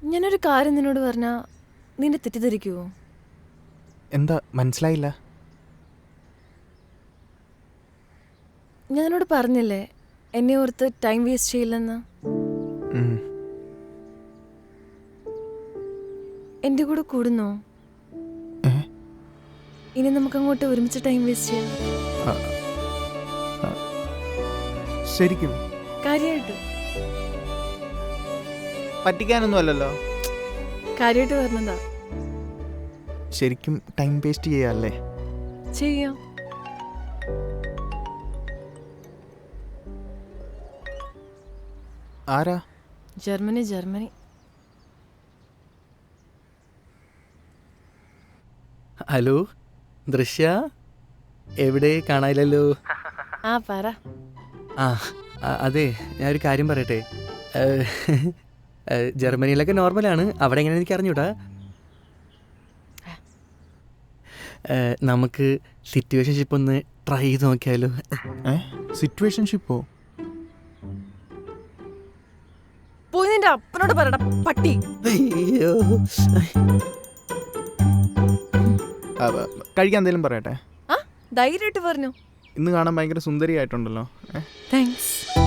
ഞാനൊരു കാര്യം നിന്നോട് പറഞ്ഞാ നിന്നെ തെറ്റിദ്ധരിക്കുവോ? എന്താ മനസ്സിലായില്ല? ഞാൻ നിന്നോട് പറഞ്ഞില്ലേ എന്നെ ഓർത്ത് ടൈം വേസ്റ്റ് ചെയ്യില്ലെന്ന്. ഉം. എൻ്റെ കൂടെ കൂടുന്നോ? ഏ? ഇനി നമുക്കങ്ങോട്ട് ഒരുമിച്ച് ടൈം വേസ്റ്റ് ചെയ്യാം. ആ, ആ. ശരിക്കും കാര്യമായിട്ട് പറ്റിക്കാനൊന്നും അല്ലല്ലോ. കാര്യമായിട്ട് പറഞ്ഞതാ. ശരിക്കും ടൈം വേസ്റ്റ് ചെയ്യാല്ലേ? ചെയ്യാം. ആരാ? ജർമ്മനി. ഹലോ ദൃശ്യ, എവിടെ കാണാനില്ലല്ലോ? ആ പറ. ആ അതെ, ഞാനൊരു കാര്യം പറയട്ടെ. ജർമ്മനിയിലൊക്കെ നോർമലാണ്, അവിടെ എങ്ങനെ എനിക്ക് അറിഞ്ഞൂടാ. നമുക്ക് സിറ്റുവേഷൻഷിപ്പ് ഒന്ന് ട്രൈ ചെയ്ത് നോക്കിയാലോ? സിറ്റുവേഷൻഷിപ്പോ? പോയി നിന്റെ അപ്പനോട് പറയടാ പട്ടി. അയ്യോ, കഴിക്കാൻ എന്തെങ്കിലും പറയട്ടെ? ആ ധൈര്യമായിട്ട് പറഞ്ഞു. ഇന്ന് കാണാൻ ഭയങ്കര സുന്ദരിയായിട്ടുണ്ടല്ലോ. താങ്ക്സ്.